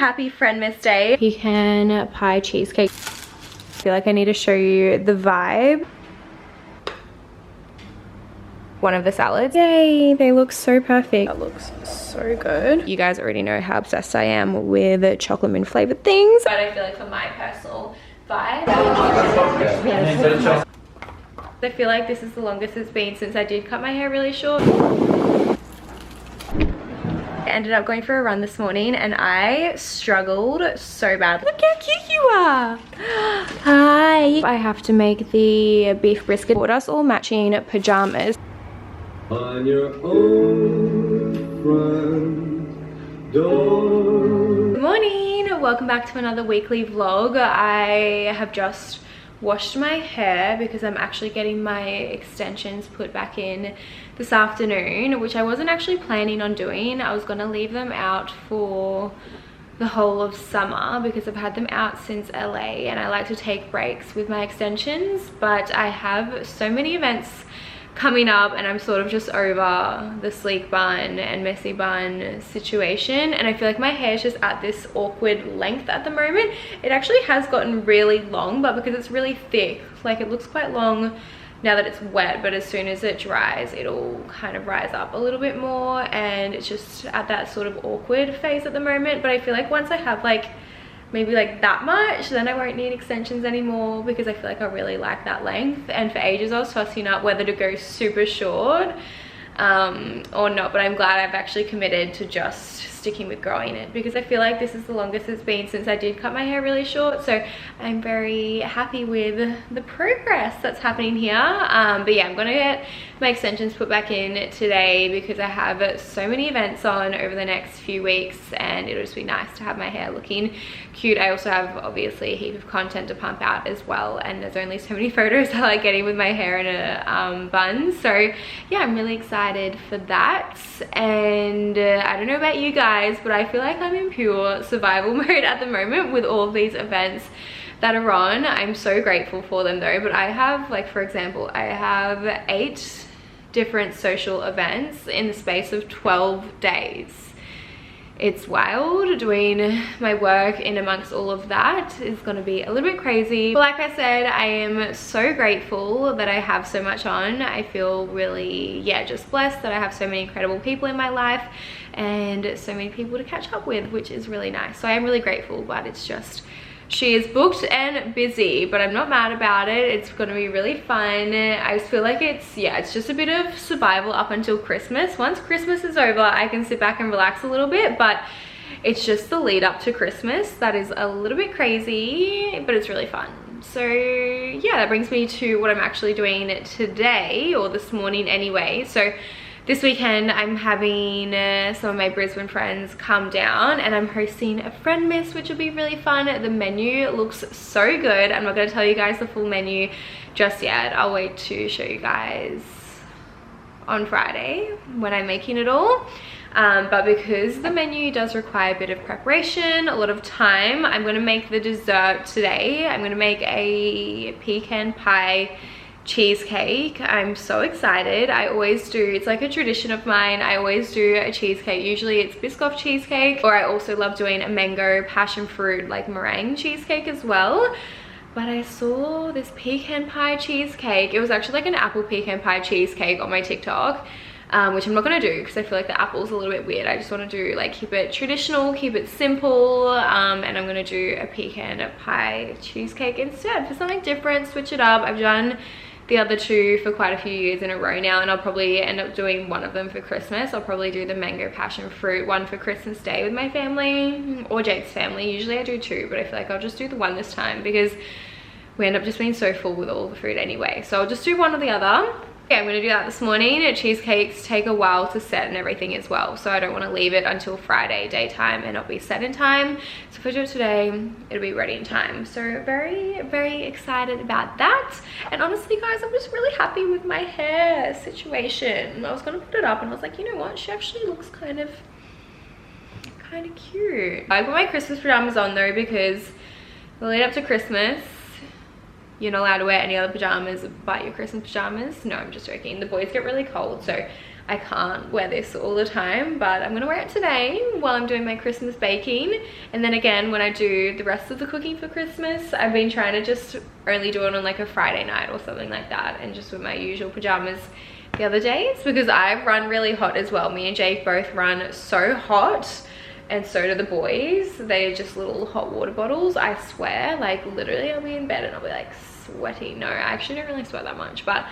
Happy Friendmas Day. Pecan pie cheesecake. I feel like I need to show you the vibe. One of the salads. Yay, they look so perfect. That looks so good. You guys already know how obsessed I am with chocolate mint flavored things. But I feel like for my personal vibe, I feel like this is the longest it's been since I did cut my hair really short. I ended up going for a run this morning and I struggled so bad. Look how cute you are. Hi. I have to make the beef brisket. Bought us all matching pajamas. On your own front door. Good morning. Welcome back to another weekly vlog. I have just washed my hair because I'm actually getting my extensions put back in this afternoon, which I wasn't actually planning on doing. I was gonna leave them out for the whole of summer because I've had them out since LA and I like to take breaks with my extensions, but I have so many events coming up and I'm sort of just over the sleek bun and messy bun situation, and I feel like my hair is just at this awkward length at the moment. It actually has gotten really long, but because it's really thick, like it looks quite long now that it's wet, but as soon as it dries it'll kind of rise up a little bit more, and it's just at that sort of awkward phase at the moment. But I feel like once I have like maybe like that much, then I won't need extensions anymore because I feel like I really like that length. And for ages I was tossing up whether to go super short or not, but I'm glad I've actually committed to just sticking with growing it because I feel like this is the longest it's been since I did cut my hair really short, so I'm very happy with the progress that's happening here. But yeah, I'm gonna get my extensions put back in today because I have so many events on over the next few weeks and it'll just be nice to have my hair looking cute. I also have obviously a heap of content to pump out as well, and there's only so many photos I like getting with my hair in a bun, so yeah, I'm really excited for that. And I don't know about you guys, but I feel like I'm in pure survival mode at the moment with all of these events that are on. I'm so grateful for them though, but I have, like, for example, I have 8 different social events in the space of 12 days. It's wild. Doing my work in amongst all of that is going to be a little bit crazy. But like I said, I am so grateful that I have so much on. I feel really, yeah, just blessed that I have so many incredible people in my life and so many people to catch up with, which is really nice. So I am really grateful, but it's just, she is booked and busy, but I'm not mad about it. It's gonna be really fun. I just feel like it's, yeah, it's just a bit of survival up until Christmas. Once Christmas is over, I can sit back and relax a little bit, but it's just the lead up to Christmas that is a little bit crazy, but it's really fun. So yeah, that brings me to what I'm actually doing today, or this morning anyway. So this weekend I'm having some of my Brisbane friends come down and I'm hosting a friendmas, which will be really fun. The menu looks so good. I'm not going to tell you guys the full menu just yet. I'll wait to show you guys on Friday when I'm making it all. But because the menu does require a bit of preparation, a lot of time, I'm going to make the dessert today. I'm going to make a pecan pie cheesecake. I'm so excited. I always do, it's like a tradition of mine, I always do a cheesecake. Usually it's Biscoff cheesecake, or I also love doing a mango passion fruit like meringue cheesecake as well. But I saw this pecan pie cheesecake. It was actually like an apple pecan pie cheesecake on my TikTok, which I'm not gonna do because I feel like the apple's a little bit weird. I just want to do, like, keep it traditional, keep it simple, and I'm gonna do a pecan pie cheesecake instead for something different, switch it up. I've done the other two for quite a few years in a row now, and I'll probably end up doing one of them for Christmas. I'll probably do the mango passion fruit one for Christmas Day with my family or Jake's family. Usually I do 2, but I feel like I'll just do the one this time because we end up just being so full with all the food anyway. So I'll just do one or the other. Yeah, I'm gonna do that this morning. Cheesecakes take a while to set and everything as well, so I don't want to leave it until Friday daytime and not be set in time. So if I do it today, it'll be ready in time. So very, very excited about that. And honestly guys, I'm just really happy with my hair situation. I was gonna put it up and I was like, you know what, she actually looks kind of cute. I put my Christmas pajamas on though because the lead up to Christmas, you're not allowed to wear any other pajamas but your Christmas pajamas. No, I'm just joking. The boys get really cold, so I can't wear this all the time, but I'm gonna wear it today while I'm doing my Christmas baking. And then again, when I do the rest of the cooking for Christmas, I've been trying to just only do it on like a Friday night or something like that, and just with my usual pajamas the other days, because I've run really hot as well. Me and Jake both run so hot, and so do the boys. They're just little hot water bottles, I swear. Like literally I'll be in bed and I'll be like sweaty. No, I actually don't really sweat that much, but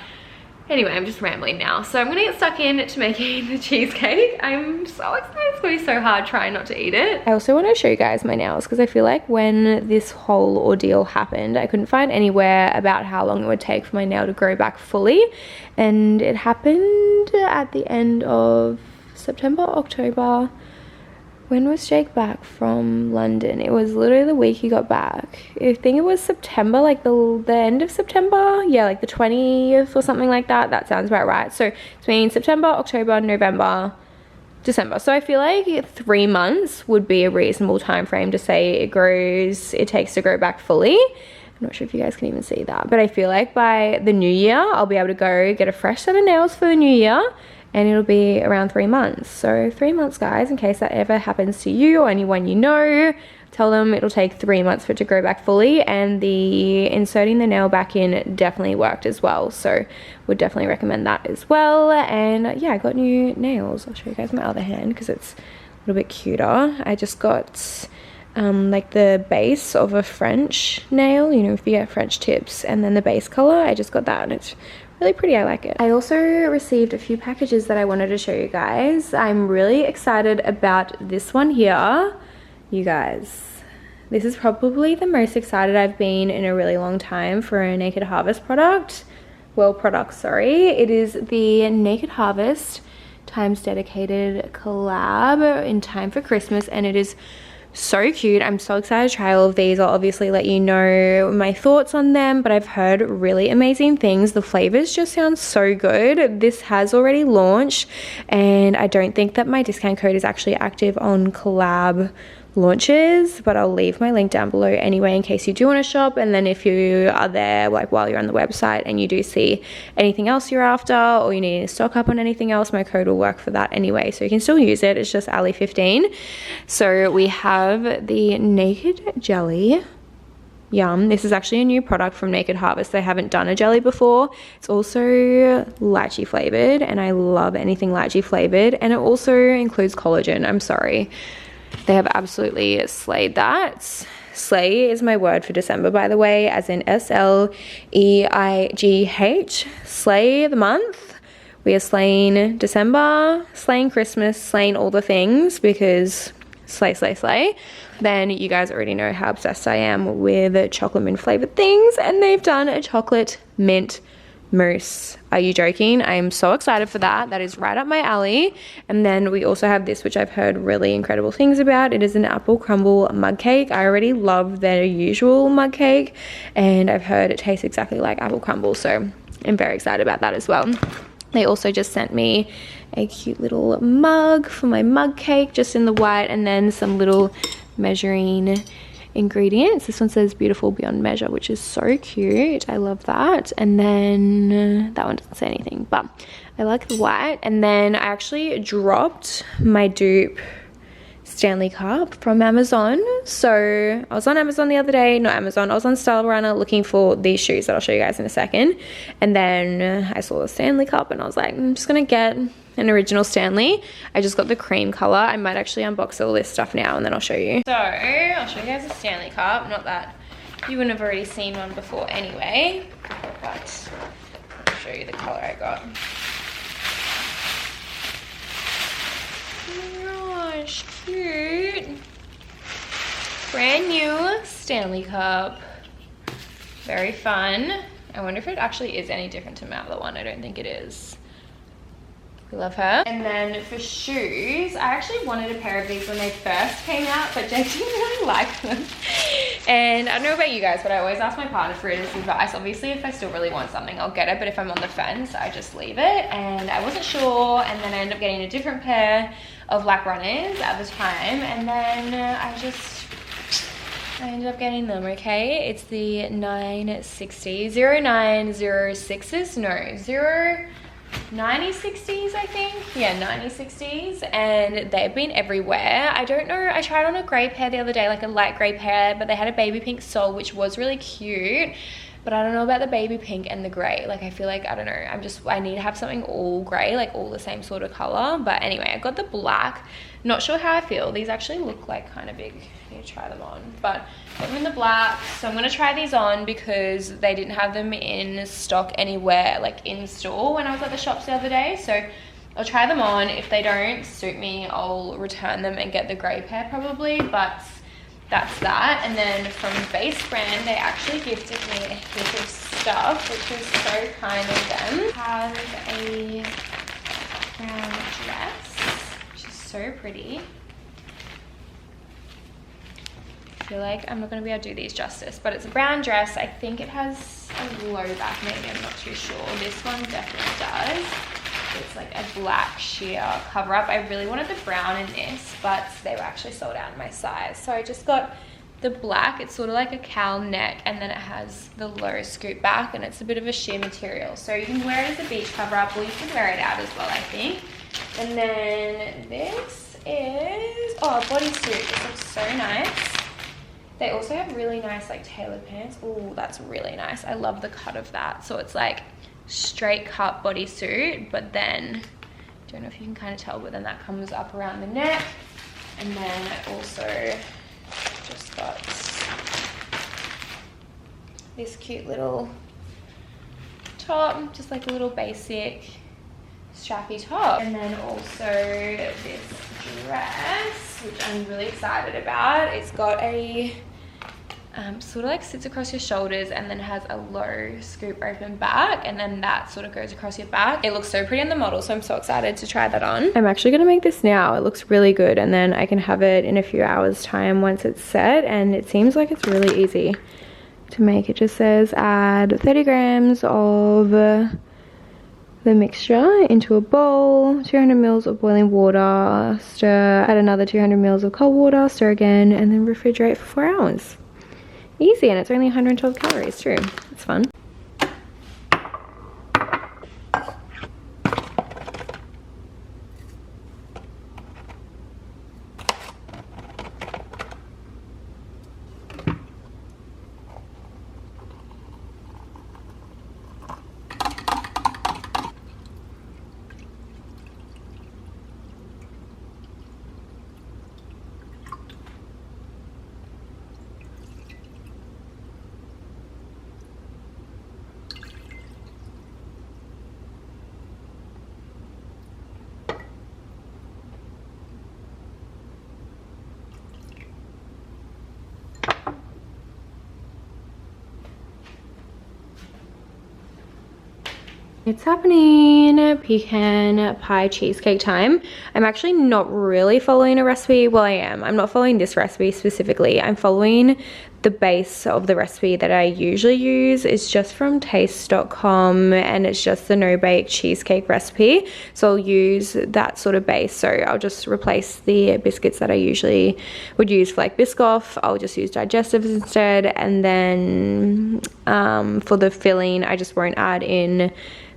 anyway, I'm just rambling now. So I'm gonna get stuck in to making the cheesecake. I'm so excited. It's gonna be so hard trying not to eat it. I also want to show you guys my nails, because I feel like when this whole ordeal happened, I couldn't find anywhere about how long it would take for my nail to grow back fully. And it happened at the end of September, October. When was Jake back from London? It was literally the week he got back. I think it was September, like the end of September. Yeah, like the 20th or something like that. That sounds about right. So between September, October, November, December. So I feel like 3 months would be a reasonable time frame to say it takes to grow back fully. I'm not sure if you guys can even see that, but I feel like by the new year, I'll be able to go get a fresh set of nails for the new year, and it'll be around 3 months. So 3 months, guys, in case that ever happens to you or anyone you know, tell them it'll take 3 months for it to grow back fully. And the inserting the nail back in definitely worked as well, so would definitely recommend that as well. And yeah, I got new nails. I'll show you guys my other hand because it's a little bit cuter. I just got like the base of a French nail, you know, if you get French tips, and then the base color, I just got that, and it's really pretty. I like it. I also received a few packages that I wanted to show you guys. I'm really excited about this one here. You guys, this is probably the most excited I've been in a really long time for a Naked Harvest product. Sorry. It is the Naked Harvest Times Dedicated collab in time for Christmas, and it is so cute. I'm so excited to try all of these. I'll obviously let you know my thoughts on them, but I've heard really amazing things. The flavors just sound so good. This has already launched, and I don't think that my discount code is actually active on collab launches, but I'll leave my link down below anyway in case you do want to shop. And then if you are there like while you're on the website and you do see anything else you're after, or you need to stock up on anything else, my code will work for that anyway, so you can still use it. It's just ALLIE15. So we have the Naked Jelly. Yum. This is actually a new product from Naked Harvest. They haven't done a jelly before. It's also lychee flavored, and I love anything lychee flavored, and it also includes collagen. I'm sorry, they have absolutely slayed that. Slay is my word for December, by the way, as in SLEIGH. Slay the month. We are slaying December, slaying Christmas, slaying all the things, because slay, slay, slay. Then you guys already know how obsessed I am with chocolate mint flavored things, and they've done a chocolate mint mousse. Are you joking? I am so excited for that. That is right up my alley. And then we also have this, which I've heard really incredible things about. It is an apple crumble mug cake. I already love their usual mug cake, and I've heard it tastes exactly like apple crumble, so I'm very excited about that as well. They also just sent me a cute little mug for my mug cake, just in the white, and then some little measuring ingredients. This one says beautiful beyond measure, which is so cute. I love that. And then that one doesn't say anything, but I like the white. And then I actually dropped my dupe Stanley Cup from Amazon. So I was on Amazon the other day, not Amazon, I was on Style Runner looking for these shoes that I'll show you guys in a second. And then I saw the Stanley Cup, and I was like, I'm just gonna get an original Stanley. I just got the cream color. I might actually unbox all this stuff now, and then I'll show you. So I'll show you guys a Stanley Cup. Not that you wouldn't have already seen one before anyway, but I'll show you the color I got. Oh my gosh, cute. Brand new Stanley Cup. Very fun. I wonder if it actually is any different to my other one. I don't think it is. We love her. And then for shoes, I actually wanted a pair of these when they first came out, but Jake didn't really like them. And I don't know about you guys, but I always ask my partner for his advice. Obviously, if I still really want something, I'll get it, but if I'm on the fence, I just leave it. And I wasn't sure, and then I ended up getting a different pair of black runners at the time, and then I ended up getting them, okay? It's the 960, 0906s, no, 9060s, I think. Yeah, 9060s, and they've been everywhere. I don't know, I tried on a grey pair the other day, like a light grey pair, but they had a baby pink sole, which was really cute. But I don't know about the baby pink and the grey. Like, I feel like, I don't know, I need to have something all grey, like all the same sort of colour. But anyway, I got the black. Not sure how I feel. These actually look like kind of big. I need to try them on. But I'm in the black, so I'm going to try these on because they didn't have them in stock anywhere, like in store when I was at the shops the other day. So I'll try them on. If they don't suit me, I'll return them and get the grey pair probably. But that's that. And then from Base Brand, they actually gifted me a heap of stuff, which was so kind of them. Have a brown dress, which is so pretty. I feel like I'm not going to be able to do these justice, but it's a brown dress. I think it has a low back, maybe, I'm not too sure. This one definitely does. It's like a black sheer cover up. I really wanted the brown in this, but they were actually sold out in my size. So I just got the black. It's sort of like a cowl neck, and then it has the low scoop back, and it's a bit of a sheer material. So you can wear it as a beach cover up, or you can wear it out as well, I think. And then this is, oh, a bodysuit. This looks so nice. They also have really nice like tailored pants. Oh, that's really nice. I love the cut of that. So it's like straight cut bodysuit, but then I don't know if you can kind of tell, but then that comes up around the neck. And then I also just got this cute little top, just like a little basic strappy top. And then also this dress, which I'm really excited about. It's got a sort of like sits across your shoulders and then has a low scoop open back, and then that sort of goes across your back. It looks so pretty on the model, so I'm so excited to try that on. I'm actually gonna make this now. It looks really good, and then I can have it in a few hours time once it's set, and it seems like it's really easy to make. It just says add 30 grams of the mixture into a bowl, 200 mils of boiling water, stir, add another 200 mils of cold water, stir again, and then refrigerate for 4 hours. Easy, and it's only 112 calories too. It's fun. It's happening, pecan pie cheesecake time. I'm actually not really following a recipe. Well, I am. I'm not following this recipe specifically. I'm following the base of the recipe that I usually use. It's just from taste.com, and it's just the no-bake cheesecake recipe. So I'll use that sort of base. So I'll just replace the biscuits that I usually would use for like Biscoff. I'll just use digestives instead. And then for the filling, I just won't add in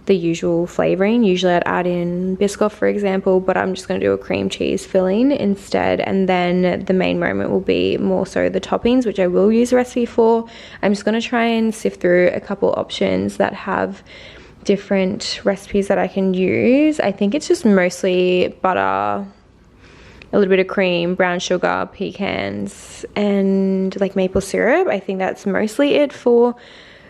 the usual flavoring. Usually I'd add in Biscoff, for example, but I'm just going to do a cream cheese filling instead. And then the main moment will be more so the toppings, which I will use a recipe for. I'm just going to try and sift through a couple options that have different recipes that I can use. I think it's just mostly butter, a little bit of cream, brown sugar, pecans, and like maple syrup. I think that's mostly it for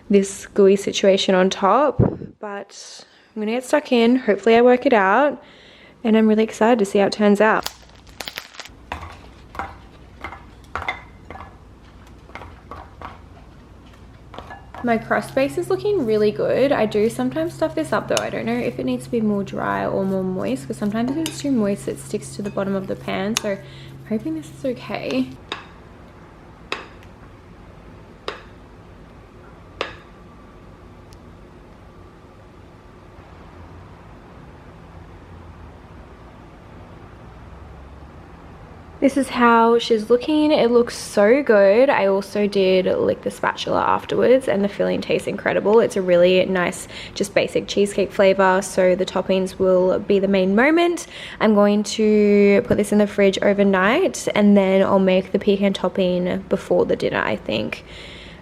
this gooey situation on top, but I'm gonna get stuck in. Hopefully I work it out, and I'm really excited to see how it turns out. My crust base is looking really good. I do sometimes stuff this up though. I don't know if it needs to be more dry or more moist, because sometimes if it's too moist it sticks to the bottom of the pan, so I'm hoping this is okay. This is how she's looking. It looks so good. I also did lick the spatula afterwards and the filling tastes incredible. It's a really nice, just basic cheesecake flavor. So the toppings will be the main moment. I'm going to put this in the fridge overnight and then I'll make the pecan topping before the dinner, I think.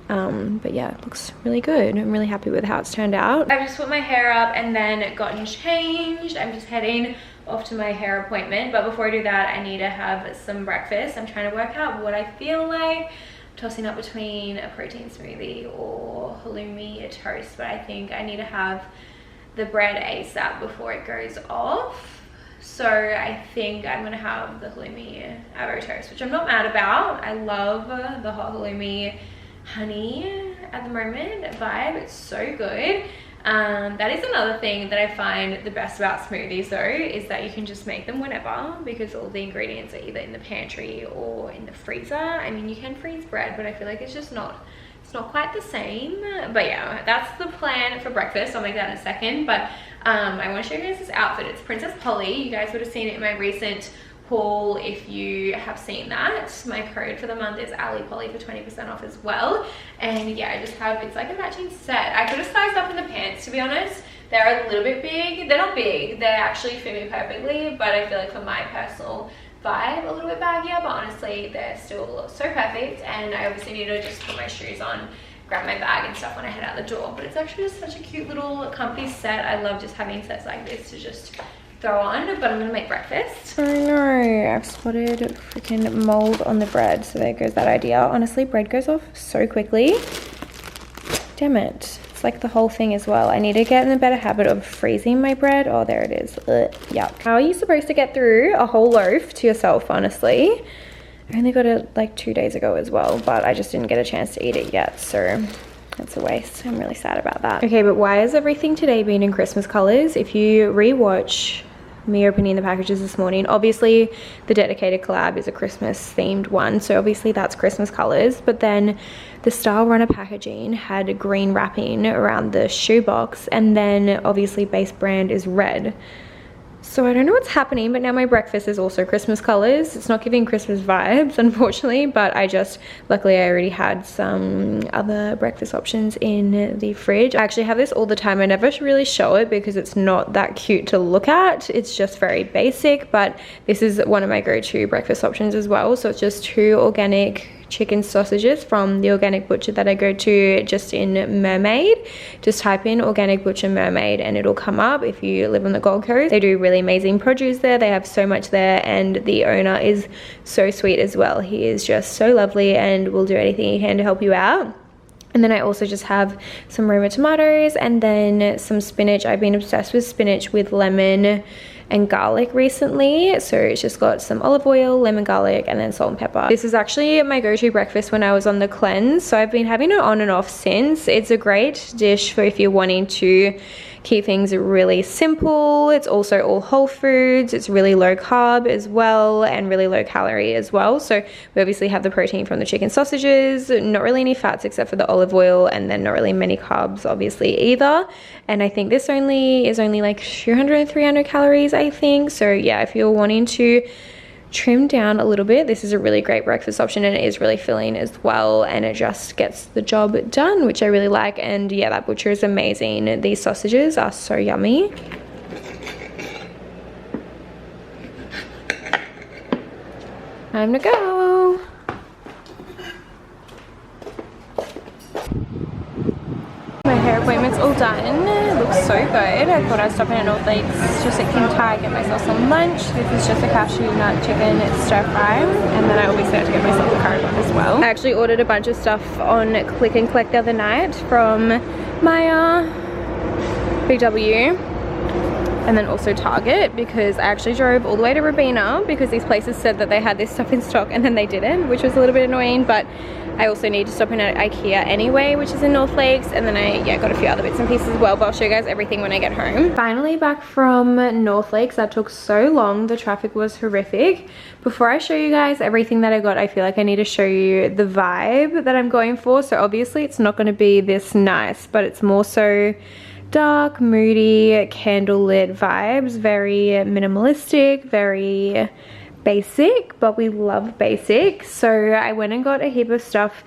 But yeah, it looks really good. I'm really happy with how it's turned out. I've just put my hair up and then gotten changed. I'm just heading off to my hair appointment, but before I do that I need to have some breakfast. I'm trying to work out what I feel like. I'm tossing up between a protein smoothie or halloumi toast, but I think I need to have the bread ASAP before it goes off. So I think I'm gonna have the halloumi avocado toast, which I'm not mad about. I love the hot halloumi honey at the moment vibe. It's so good. That is another thing that I find the best about smoothies though, is that you can just make them whenever because all the ingredients are either in the pantry or in the freezer. I mean, you can freeze bread, but I feel like it's just not, it's not quite the same. But yeah, that's the plan for breakfast. I'll make that in a second, but I want to show you guys this outfit. It's Princess Polly. You guys would have seen it in my recent haul if you have seen that. My code for the month is ALLIE Polly for 20% off as well. And yeah, I just have, it's like a matching set. I could have sized up in the pants, to be honest. They're a little bit big. They're not big, they actually fit me perfectly, but I feel like for my personal vibe a little bit baggier, but honestly they're still so perfect. And I obviously need to just put my shoes on, grab my bag and stuff when I head out the door, but it's actually just such a cute little comfy set. I love just having sets like this to just throw on, but I'm gonna make breakfast. I know, I've spotted freaking mold on the bread, so there goes that idea. Honestly, bread goes off so quickly. Damn it. It's like the whole thing as well. I need to get in the better habit of freezing my bread. Oh, there it is. Yuck. How are you supposed to get through a whole loaf to yourself, honestly? I only got it like 2 days ago as well, but I just didn't get a chance to eat it yet, so that's a waste. I'm really sad about that. Okay, but why is everything today being in Christmas colors? If you rewatch me opening the packages this morning, obviously the dedicated collab is a Christmas themed one, so obviously that's Christmas colors, but then the Style Runner packaging had green wrapping around the shoebox, and then obviously base brand is red. So I don't know what's happening, but now my breakfast is also Christmas colors. It's not giving Christmas vibes, unfortunately, but luckily I already had some other breakfast options in the fridge. I actually have this all the time. I never really show it because it's not that cute to look at. It's just very basic, but this is one of my go-to breakfast options as well. So it's just 2 organic chicken sausages from the organic butcher that I go to just in Mermaid. Just type in organic butcher Mermaid and it'll come up if you live on the Gold Coast. They do really amazing produce there. They have so much there, and the owner is so sweet as well. He is just so lovely and will do anything he can to help you out. And then I also just have some Roma tomatoes and then some spinach. I've been obsessed with spinach with lemon and garlic recently, so it's just got some olive oil, lemon, garlic, and then salt and pepper. This is actually my go-to breakfast when I was on the cleanse, so I've been having it on and off since. It's a great dish for if you're wanting to keep things really simple. It's also all whole foods. It's really low carb as well and really low calorie as well. So we obviously have the protein from the chicken sausages, not really any fats except for the olive oil, and then not really many carbs obviously either. And I think this is only like 200 300 calories, I think. So yeah, if you're wanting to trim down a little bit, this is a really great breakfast option, and it is really filling as well, and it just gets the job done, which I really like. And yeah, that butcher is amazing. These sausages are so yummy. Time to go. My hair appointment's all done. It looks so good. I thought I'd stop in at North Lakes just at King Thai, get myself some lunch. This is just a cashew nut chicken stir fry, and then I obviously had to get myself a curry bun as well. I actually ordered a bunch of stuff on Click and Collect the other night from Maya, Big W, and then also Target, because I actually drove all the way to Robina because these places said that they had this stuff in stock and then they didn't, which was a little bit annoying. But I also need to stop in at IKEA anyway, which is in North Lakes, and then I got a few other bits and pieces as well, but I'll show you guys everything when I get home. Finally back from North Lakes. That took so long. The traffic was horrific. Before I show you guys everything that I got, I feel like I need to show you the vibe that I'm going for. So obviously it's not going to be this nice, but it's more so dark, moody, candlelit vibes, very minimalistic, very basic, but we love basic. So I went and got a heap of stuff,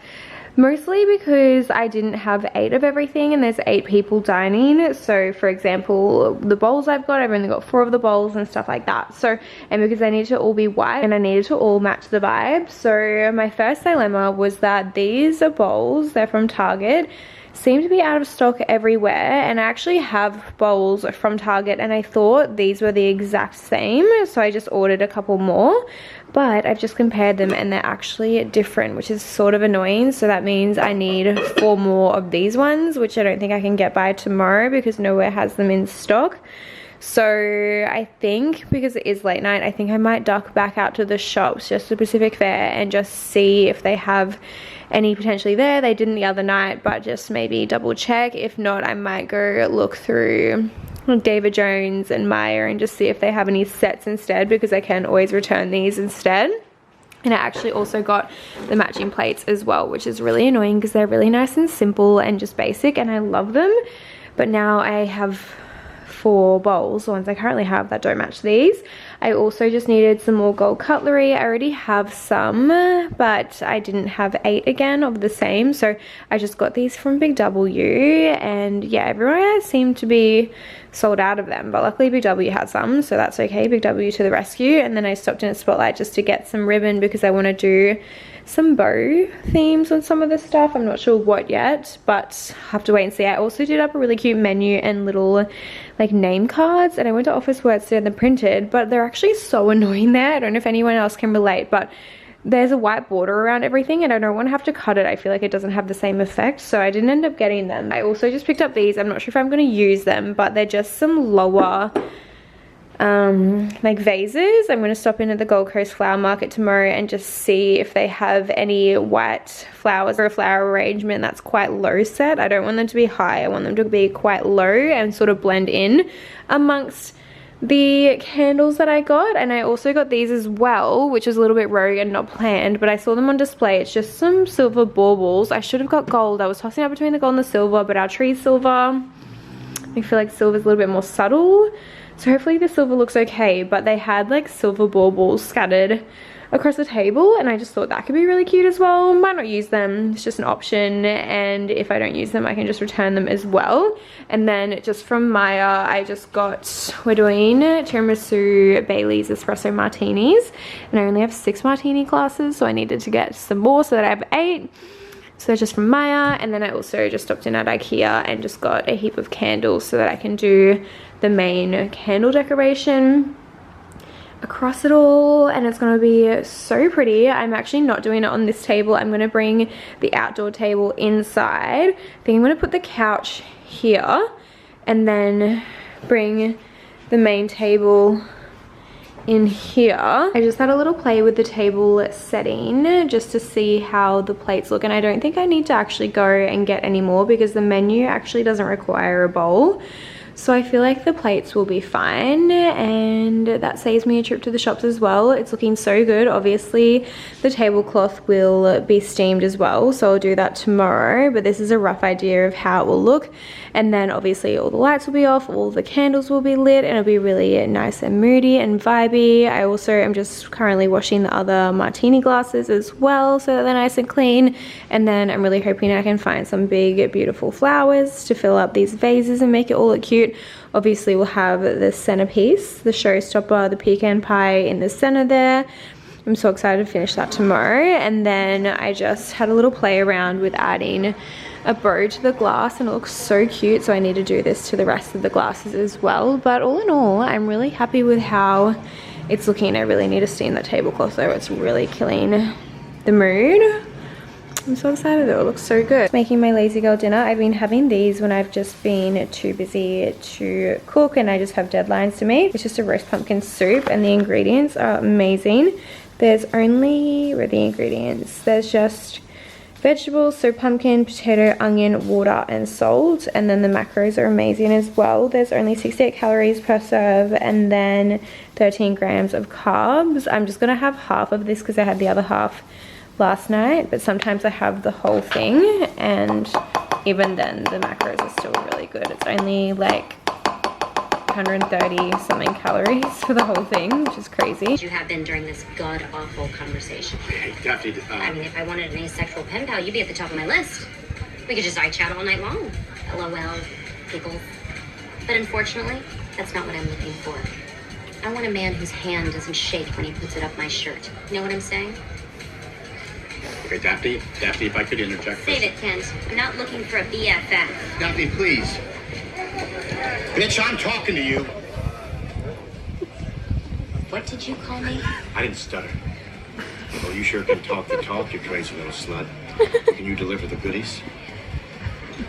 mostly because I didn't have 8 of everything and there's 8 people dining. So for example, the bowls I've only got 4 of the bowls and stuff like that. So, and because they needed to all be white and I needed to all match the vibe. So my first dilemma was that these are bowls, they're from Target, seem to be out of stock everywhere, and I actually have bowls from Target and I thought these were the exact same, so I just ordered a couple more, but I've just compared them and they're actually different, which is sort of annoying. So that means I need 4 more of these ones, which I don't think I can get by tomorrow because nowhere has them in stock. So I think, because it is late night, I think I might duck back out to the shops, just to Pacific Fair, and just see if they have any potentially there. They didn't the other night, but just maybe double check. If not, I might go look through David Jones and Maya and just see if they have any sets instead, because I can always return these instead. And I actually also got the matching plates as well, which is really annoying because they're really nice and simple and just basic and I love them. But now I have 4 bowls, the ones I currently have, that don't match these. I also just needed some more gold cutlery. I already have some, but I didn't have 8 again of the same, so I just got these from Big W, and yeah, everyone seemed to be sold out of them, but luckily Big W had some, so that's okay. Big W to the rescue. And then I stopped in a Spotlight just to get some ribbon because I want to do some bow themes on some of the stuff. I'm not sure what yet, but I have to wait and see. I also did up a really cute menu and little like name cards, and I went to Office Words to get them printed, but they're actually so annoying there. I don't know if anyone else can relate, but there's a white border around everything and I don't want to have to cut it. I feel like it doesn't have the same effect, so I didn't end up getting them. I also just picked up these. I'm not sure if I'm going to use them, but they're just some lower like vases. I'm going to stop in at the Gold Coast Flower Market tomorrow and just see if they have any white flowers or a flower arrangement that's quite low set. I don't want them to be high. I want them to be quite low and sort of blend in amongst the candles that I got. And I also got these as well, which was a little bit rogue and not planned, but I saw them on display. It's just some silver baubles. I should have got gold. I was tossing up between the gold and the silver, but our tree's silver. I feel like silver's a little bit more subtle, so hopefully the silver looks okay. But they had like silver baubles scattered across the table and I just thought that could be really cute as well. Might not use them, it's just an option, and if I don't use them I can just return them as well. And then just from Maya, I just got, we're doing tiramisu Bailey's espresso martinis, and I only have 6 martini glasses, so I needed to get some more so that I have 8. So just from Maya. And then I also just stopped in at IKEA and just got a heap of candles so that I can do the main candle decoration across it all, and it's going to be so pretty. I'm actually not doing it on this table. I'm going to bring the outdoor table inside. I think I'm going to put the couch here and then bring the main table in here. I just had a little play with the table setting just to see how the plates look, and I don't think I need to actually go and get any more because the menu actually doesn't require a bowl. So I feel like the plates will be fine, and that saves me a trip to the shops as well. It's looking so good. Obviously the tablecloth will be steamed as well, so I'll do that tomorrow, but this is a rough idea of how it will look. And then obviously all the lights will be off, all the candles will be lit, and it'll be really nice and moody and vibey. I also am just currently washing the other martini glasses as well so that they're nice and clean. And then I'm really hoping I can find some big beautiful flowers to fill up these vases and make it all look cute. Obviously we'll have the centerpiece, the showstopper, the pecan pie in the center there. I'm so excited to finish that tomorrow. And then I just had a little play around with adding a bow to the glass, and it looks so cute, so I need to do this to the rest of the glasses as well. But all in all, I'm really happy with how it's looking. I really need to steam that tablecloth though. It's really killing the mood. I'm so excited though, it looks so good. Making my lazy girl dinner. I've been having these when I've just been too busy to cook and I just have deadlines to meet. It's just a roast pumpkin soup and the ingredients are amazing. There's only, where are the ingredients? There's just vegetables, so pumpkin, potato, onion, water and salt, and then the macros are amazing as well. There's only 68 calories per serve and then 13 grams of carbs. I'm just gonna have half of this because I had the other half last night, but sometimes I have the whole thing, and even then the macros are still really good. It's only like 130 something calories for the whole thing, which is crazy. You have been during this god-awful conversation. Hey, Daphne, I mean, if I wanted an asexual pen pal, you'd be at the top of my list. We could just chat all night long. LOL, giggles. But unfortunately, that's not what I'm looking for. I want a man whose hand doesn't shake when he puts it up my shirt. You know what I'm saying? Okay, Daphne, if I could interject. Save it, Kent. I'm not looking for a BFF. Daphne, please. Bitch, I'm talking to you. What did you call me? I didn't stutter. Well, you sure can talk the talk, you crazy little slut. Can you deliver the goodies?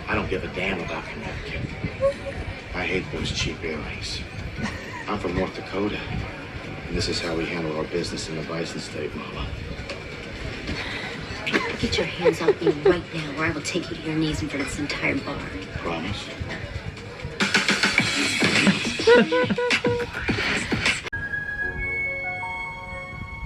I don't give a damn about Connecticut. I hate those cheap earrings. I'm from North Dakota, and this is how we handle our business in the Bison State, Mama. Get your hands off me right now, or I will take you to your knees in front of this entire bar. Promise?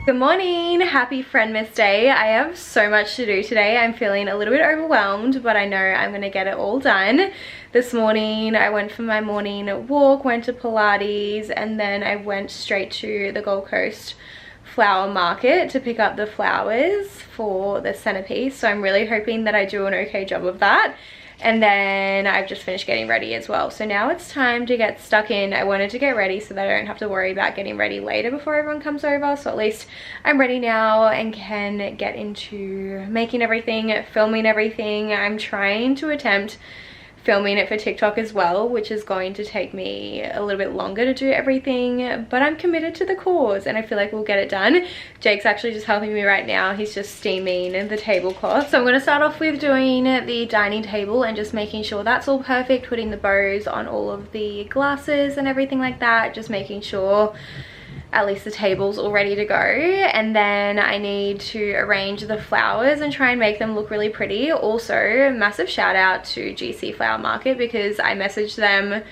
Good morning, happy Friendmas Day. I have so much to do today. I'm feeling a little bit overwhelmed, but I know I'm gonna get it all done. This morning I went for my morning walk, went to Pilates, and then I went straight to the Gold Coast flower market to pick up the flowers for the centerpiece. So I'm really hoping that I do an okay job of that. And then I've just finished getting ready as well. So now it's time to get stuck in. I wanted to get ready so that I don't have to worry about getting ready later before everyone comes over. So at least I'm ready now and can get into making everything, filming everything. I'm trying to attempt filming it for TikTok as well, which is going to take me a little bit longer to do everything, but I'm committed to the cause and I feel like we'll get it done. Jake's actually just helping me right now. He's just steaming the tablecloth. So I'm going to start off with doing the dining table and just making sure that's all perfect, putting the bows on all of the glasses and everything like that, just making sure at least the table's all ready to go. And then I need to arrange the flowers and try and make them look really pretty. Also, massive shout out to GC Flower Market because I messaged them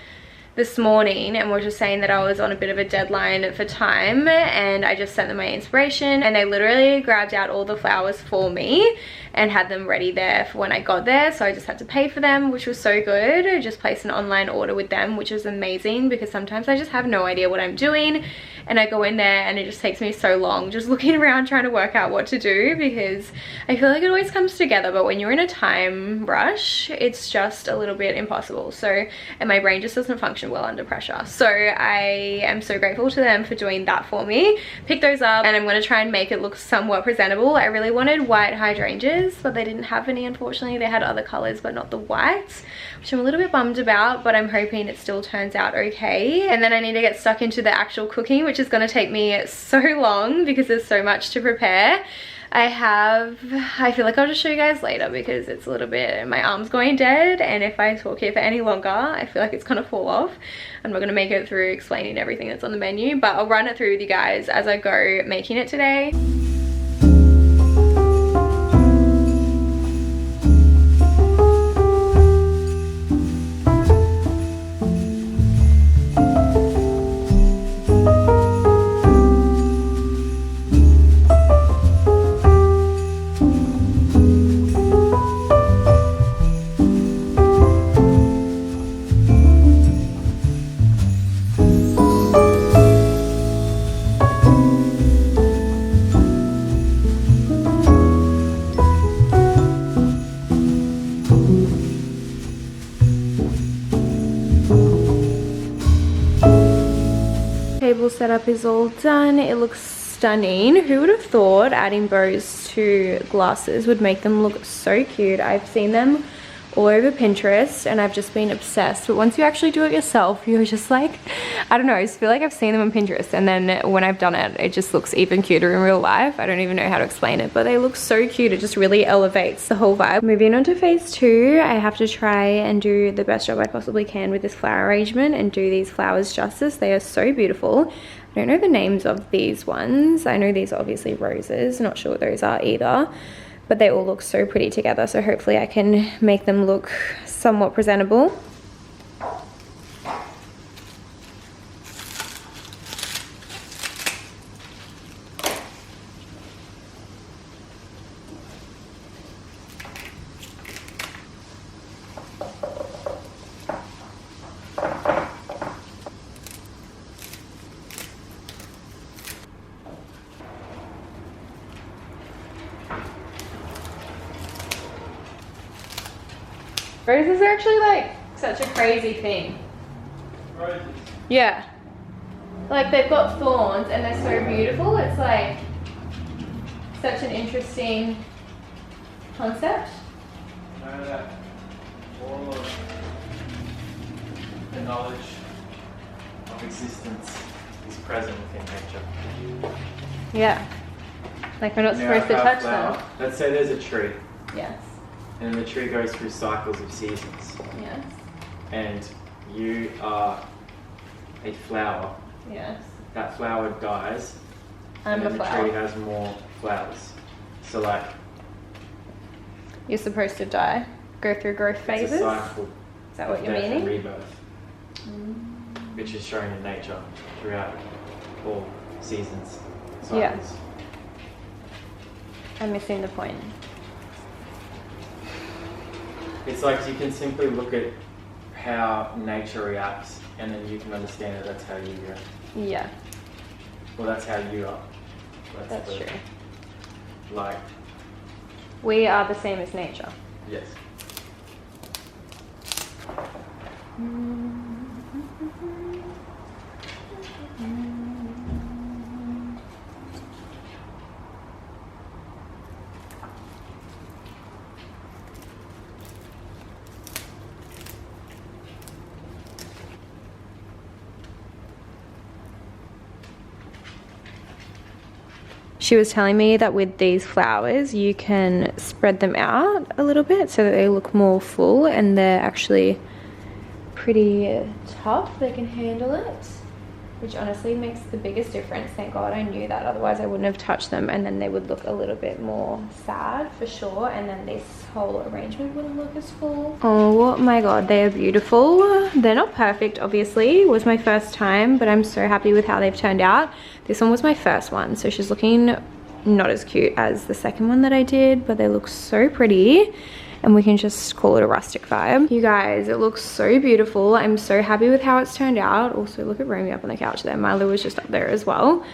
this morning and we're just saying that I was on a bit of a deadline for time, and I just sent them my inspiration and they literally grabbed out all the flowers for me and had them ready there for when I got there. So I just had to pay for them, which was so good. I just placed an online order with them, which was amazing because sometimes I just have no idea what I'm doing and I go in there and it just takes me so long just looking around trying to work out what to do because I feel like it always comes together, but when you're in a time rush it's just a little bit impossible. So, and my brain just doesn't function well under pressure. So I am so grateful to them for doing that for me. Pick those up and I'm going to try and make it look somewhat presentable. I really wanted white hydrangeas, but they didn't have any, unfortunately. They had other colors but not the whites, which I'm a little bit bummed about, but I'm hoping it still turns out okay. And then I need to get stuck into the actual cooking, which is going to take me so long because there's so much to prepare. I feel like I'll just show you guys later because it's a little bit, my arm's going dead, and if I talk here for any longer I feel like it's gonna fall off. I'm not gonna make it through explaining everything that's on the menu, but I'll run it through with you guys as I go making it today. Table setup is all done. It looks stunning. Who would have thought adding bows to glasses would make them look so cute? I've seen them all over Pinterest and I've just been obsessed, but once you actually do it yourself you're just like, I don't know, I just feel like I've seen them on Pinterest and then when I've done it it just looks even cuter in real life. I don't even know how to explain it, but they look so cute. It just really elevates the whole vibe. Moving on to phase 2, I have to try and do the best job I possibly can with this flower arrangement and do these flowers justice. They are so beautiful. I don't know the names of these ones. I know these are obviously roses, not sure what those are either, but they all look so pretty together, so hopefully I can make them look somewhat presentable. Roses are actually like such a crazy thing. Roses? Yeah. Like they've got thorns and they're so beautiful. It's like such an interesting concept. You know that all of the knowledge of existence is present within nature. Yeah. Like we're not Now, supposed to our touch flower, them. let's say there's a tree, Yes. and the tree goes through cycles of seasons, Yes. and you are a flower. Yes. That flower dies, I'm and a then the flower. tree has more flowers. So like, You're supposed to die. Go through growth phases. it's a cycle. Is that what of you're death and meaning? rebirth, which is shown in nature throughout all seasons, cycles. Yeah. I'm missing the point. It's like you can simply look at how nature reacts, and then you can understand that that's how you react. Yeah, Well, that's how you are. that's the- true. Like, We are the same as nature. yes. She was telling me that with these flowers you can spread them out a little bit so that they look more full and they're actually pretty tough. They can handle it, which honestly makes the biggest difference. Thank God I knew that, otherwise I wouldn't have touched them, and then they would look a little bit more sad for sure, and then this whole arrangement wouldn't look as full. Oh my God, they are beautiful. They're not perfect, obviously. It was my first time, but I'm so happy with how they've turned out. This one was my first one, so she's looking not as cute as the second one that I did, but they look so pretty. And we can just call it a rustic vibe. You guys, it looks so beautiful. I'm so happy with how it's turned out. Also, look at Romy up on the couch there. Milo was just up there as well.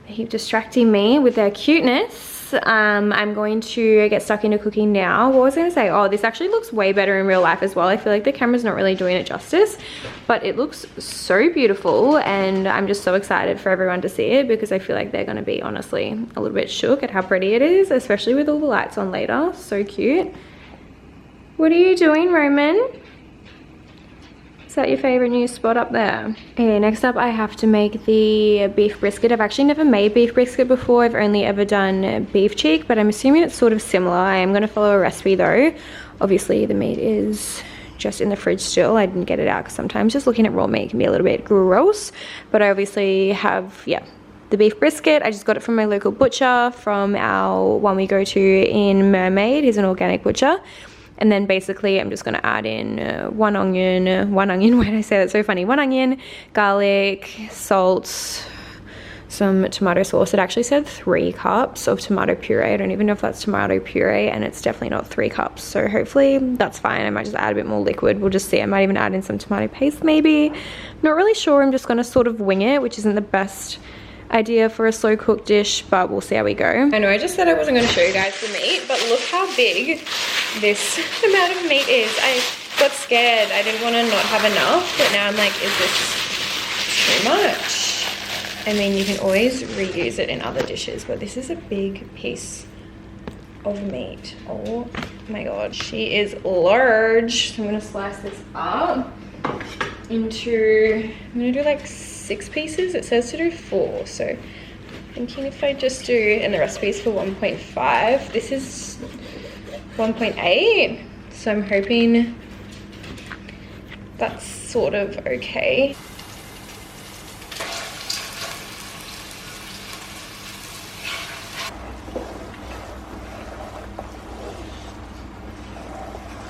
They keep distracting me with their cuteness. I'm going to get stuck into cooking now. What was I gonna say? Oh, this actually looks way better in real life as well. I feel like the camera's not really doing it justice, but it looks so beautiful, and I'm just so excited for everyone to see it because I feel like they're gonna be honestly a little bit shook at how pretty it is, especially with all the lights on later. So cute. What are you doing, Roman? Is that your favorite new spot up there? Okay, next up I have to make the beef brisket. I've actually never made beef brisket before. I've only ever done beef cheek, but I'm assuming it's sort of similar. I am gonna follow a recipe though. Obviously the meat is just in the fridge still. I didn't get it out because sometimes just looking at raw meat can be a little bit gross. But I obviously have, yeah, the beef brisket. I just got it from my local butcher, from our one we go to in Mermaid. He's an organic butcher. And then basically I'm just gonna add in one onion, why did I say that so funny? 1 onion, garlic, salt, some tomato sauce. It actually said 3 cups of tomato puree. I don't even know if that's tomato puree, and it's definitely not 3 cups. So hopefully that's fine. I might just add a bit more liquid. We'll just see. I might even add in some tomato paste maybe. Not really sure. I'm just gonna sort of wing it, which isn't the best idea for a slow cooked dish, but we'll see how we go. I know I just said I wasn't going to show you guys the meat, but look how big this amount of meat is. I got scared. I didn't want to not have enough, but now I'm like, is this too much? I mean, you can always reuse it in other dishes, but this is a big piece of meat. Oh my God, she is large. So I'm going to slice this up into, I'm going to do like 6 pieces. It says to do 4, so thinking if I just do, and the recipe is for 1.5, this is 1.8, so I'm hoping that's sort of okay.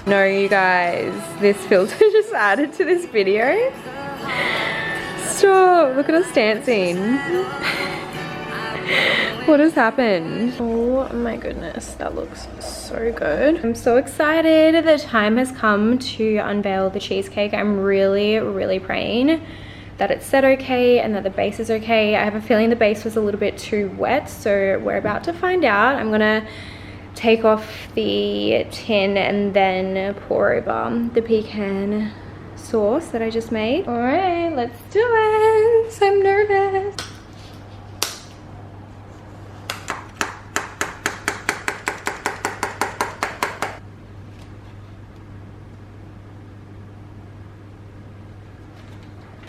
No, you guys, this filter just added to this video. Stop, look at us dancing. What has happened? Oh my goodness, that looks so good. I'm so excited. The time has come to unveil the cheesecake. I'm really praying that it's set okay and that the base is okay. I have a feeling the base was a little bit too wet, so we're about to find out. I'm gonna take off the tin and then pour over the pecan sauce that I just made. All right, let's do it. I'm nervous.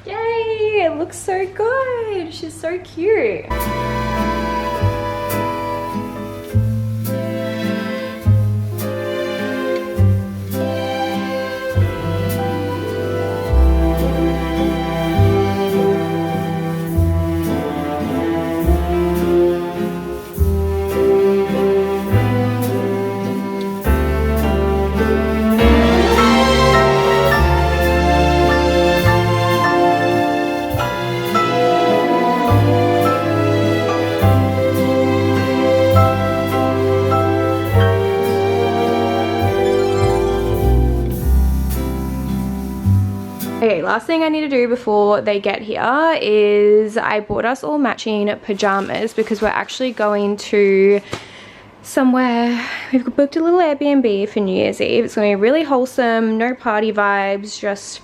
Yay, it looks so good. She's so cute. Okay, last thing I need to do before they get here is I bought us all matching pajamas because we're actually going to somewhere. We've booked a little Airbnb for New Year's Eve. It's going to be really wholesome, no party vibes, just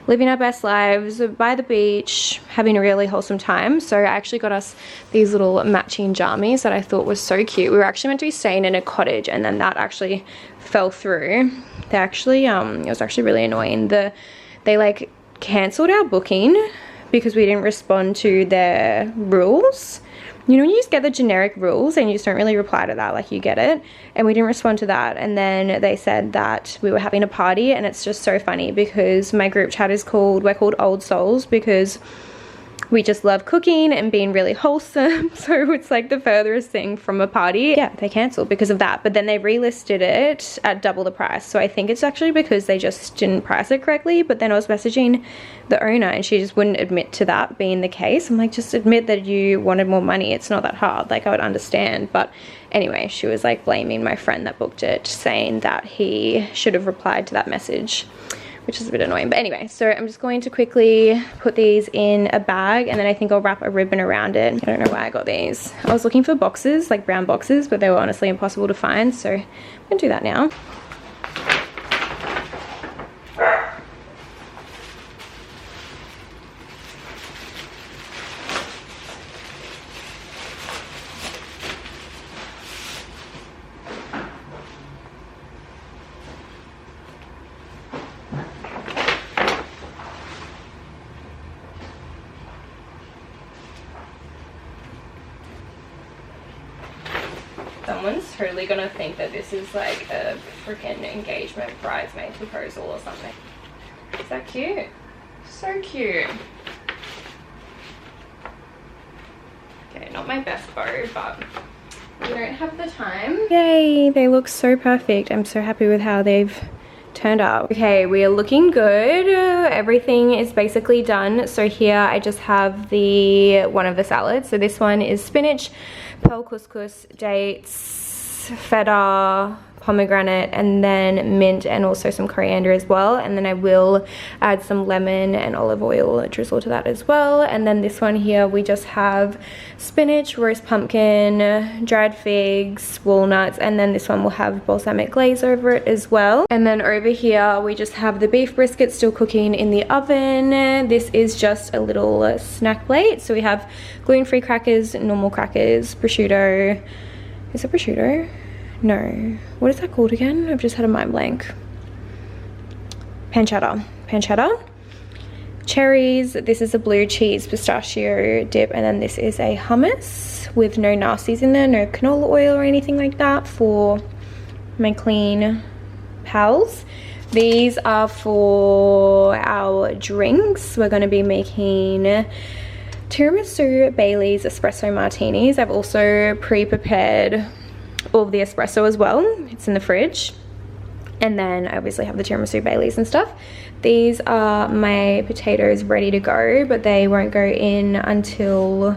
living our best lives by the beach, having a really wholesome time. So I actually got us these little matching jammies that I thought was so cute. We were actually meant to be staying in a cottage and then that actually fell through. They actually, it was actually really annoying. They like cancelled our booking because we didn't respond to their rules. You know when you just get the generic rules and you just don't really reply to that, like you get it, and we didn't respond to that. And then they said that we were having a party, and it's just so funny because my group chat is called, we're called Old Souls because we just love cooking and being really wholesome. So it's like the furthest thing from a party. Yeah, they cancelled because of that, but then they relisted it at double the price. So I think it's actually because they just didn't price it correctly. But then I was messaging the owner and she just wouldn't admit to that being the case. I'm like, just admit that you wanted more money. It's not that hard. Like I would understand. But anyway, she was like blaming my friend that booked it, saying that he should have replied to that message, which is a bit annoying. But anyway, so I'm just going to quickly put these in a bag and then I think I'll wrap a ribbon around it. I don't know why I got these. I was looking for boxes, like brown boxes, but they were honestly impossible to find. So I'm gonna do that now. Someone's totally gonna think that this is like a freaking engagement bridesmaid proposal or something. Is that cute? So cute. Okay, not my best bow, but we don't have the time. Yay, they look so perfect. I'm so happy with how they've turned out. Okay, we are looking good. Everything is basically done. So here I just have one of the salads. So this one is spinach, pearl couscous, dates, feta, pomegranate, and then mint and also some coriander as well. And then I will add some lemon and olive oil drizzle to that as well. And then this one here, we just have spinach, roast pumpkin, dried figs, walnuts, and then this one will have balsamic glaze over it as well. And then over here, we just have the beef brisket still cooking in the oven. This is just a little snack plate. So we have gluten-free crackers, normal crackers, prosciutto. Is it prosciutto? No. What is that called again? I've just had a mind blank. Pancetta. Cherries. This is a blue cheese pistachio dip. And then this is a hummus with no nasties in there. No canola oil or anything like that for my clean pals. These are for our drinks. We're going to be making tiramisu, Bailey's, espresso martinis. I've also pre-prepared all of the espresso as well. It's in the fridge. And then I obviously have the tiramisu, Baileys and stuff. These are my potatoes ready to go, but they won't go in until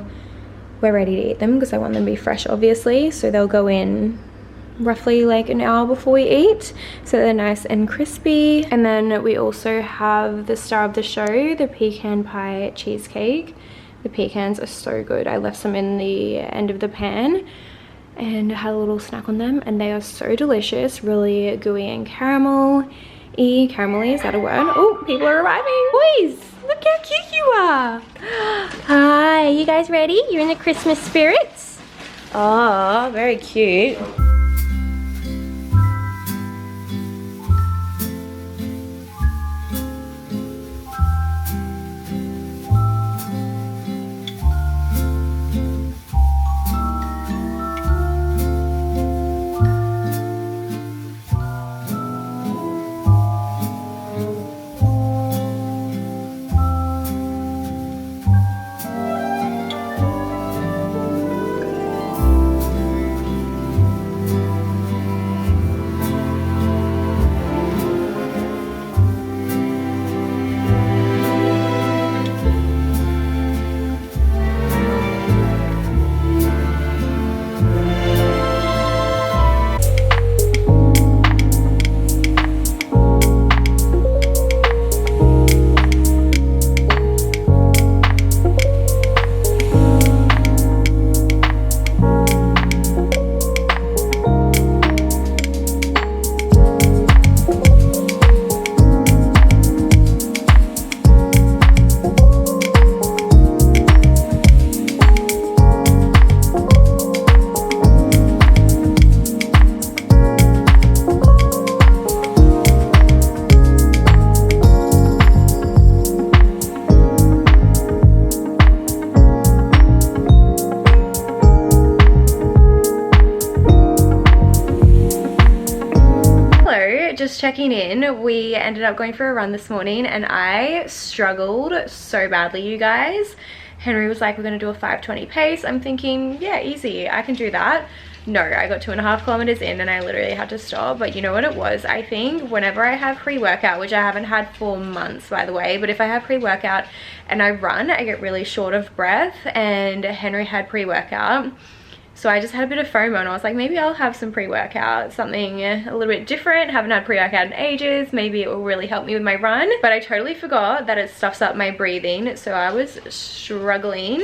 we're ready to eat them because I want them to be fresh, obviously. So they'll go in roughly like an hour before we eat, so they're nice and crispy. And then we also have the star of the show, the pecan pie cheesecake. The pecans are so good. I left some in the end of the pan. and had a little snack on them, and they are so delicious, really gooey and caramelly, is that a word? Oh, people are arriving. Boys, look how cute you are. Hi, you guys ready? You're in the Christmas spirits? Oh, very cute. Just checking in. We ended up going for a run this morning and I struggled so badly, you guys. Henry was like, we're gonna do a 5:20 pace. I'm thinking, yeah, easy, I can do that. No, I got 2.5 kilometers in and I literally had to stop. But you know what it was? I think whenever I have pre-workout, which I haven't had for months by the way, but if I have pre-workout and I run, I get really short of breath, and Henry had pre-workout. So I just had a bit of FOMO and I was like, maybe I'll have some pre-workout, something a little bit different. Haven't had pre-workout in ages. Maybe it will really help me with my run. But I totally forgot that it stuffs up my breathing. So I was struggling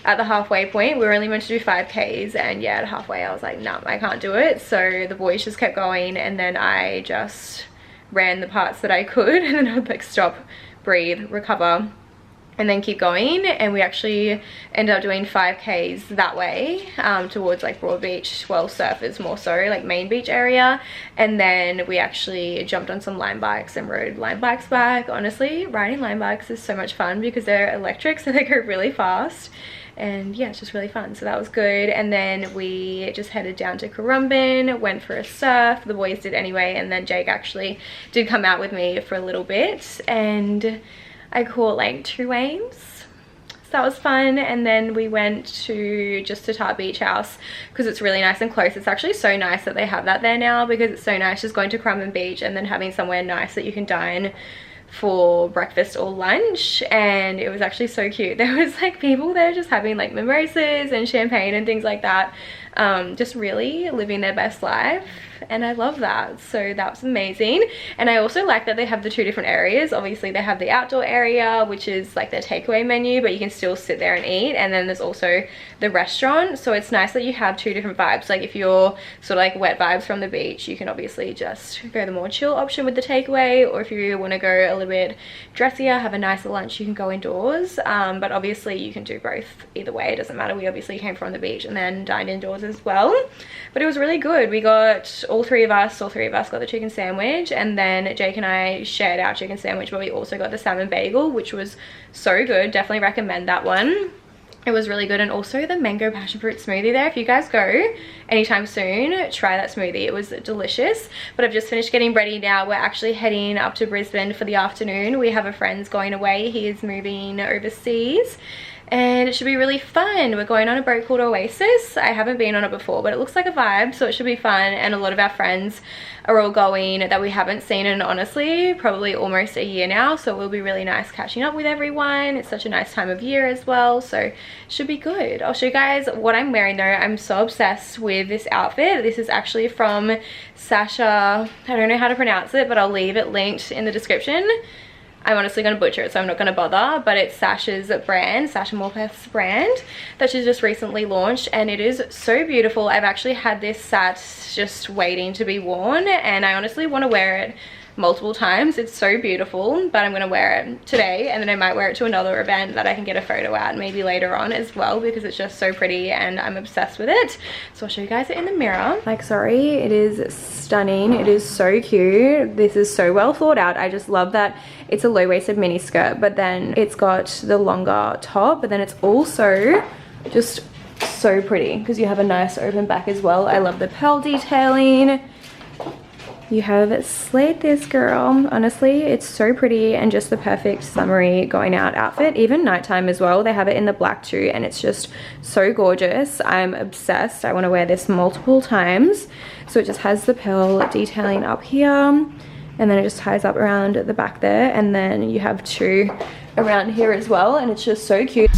at the halfway point. We were only meant to do 5Ks, and yeah, at halfway I was like, nah, I can't do it. So the boys just kept going, and then I just ran the parts that I could, and then I'd like stop, breathe, recover, and then keep going. And we actually ended up doing 5Ks that way, towards like Broad Beach, well, surfers more so, like main beach area. And then we actually jumped on some Lime bikes and rode Lime bikes back. Honestly, riding Lime bikes is so much fun because they're electric, so they go really fast. And yeah, it's just really fun. So that was good. And then we just headed down to Currumbin, went for a surf. The boys did anyway, and then Jake actually did come out with me for a little bit, and I caught like 2 waves, so that was fun. And then we went to just to Tar Beach House because it's really nice and close. It's actually so nice that they have that there now, because it's so nice just going to Currumbin Beach and then having somewhere nice that you can dine for breakfast or lunch. And it was actually so cute. There was like people there just having like mimosas and champagne and things like that, just really living their best life, and I love that. So that was amazing. And I also like that they have the 2 different areas. Obviously they have the outdoor area, which is like their takeaway menu, but you can still sit there and eat, and then there's also the restaurant. So it's nice that you have 2 different vibes. Like if you're sort of like wet vibes from the beach, you can obviously just go the more chill option with the takeaway, or if you want to go a little bit dressier, have a nicer lunch, you can go indoors. But obviously you can do both either way, it doesn't matter. We obviously came from the beach and then dined indoors as well, but it was really good. We got all three of us got the chicken sandwich, and then Jake and I shared our chicken sandwich, but we also got the salmon bagel, which was so good. Definitely recommend that one. It was really good. And also the mango passion fruit smoothie there. If you guys go anytime soon, try that smoothie. It was delicious. But I've just finished getting ready now. We're actually heading up to Brisbane for the afternoon. We have a friend's going away. He is moving overseas, and it should be really fun. We're going on a boat called Oasis. I haven't been on it before, but it looks like a vibe, so it should be fun. And a lot of our friends are all going that we haven't seen in, honestly, probably almost a year now, so it will be really nice catching up with everyone. It's such a nice time of year as well, so it should be good. I'll show you guys what I'm wearing though. I'm so obsessed with this outfit. This is actually from Sasha, I don't know how to pronounce it, but I'll leave it linked in the description. I'm honestly going to butcher it, so I'm not going to bother, but it's Sasha's brand, Sasha Morpeth's brand that she's just recently launched, and it is so beautiful. I've actually had this sat just waiting to be worn, and I honestly want to wear it multiple times. It's so beautiful, but I'm gonna wear it today, and then I might wear it to another event that I can get a photo at maybe later on as well, because it's just so pretty and I'm obsessed with it. So I'll show you guys it in the mirror. Like, sorry, it is stunning. It is so cute. This is so well thought out. I just love that it's a low-waisted mini skirt, but then it's got the longer top, but then it's also just so pretty because you have a nice open back as well. I love the pearl detailing. You have slayed this, girl. Honestly, it's so pretty and just the perfect summery going out outfit. Even nighttime as well. They have it in the black too, and it's just so gorgeous. I'm obsessed. I want to wear this multiple times. So it just has the pearl detailing up here, and then it just ties up around the back there, and then you have two around here as well, and it's just so cute.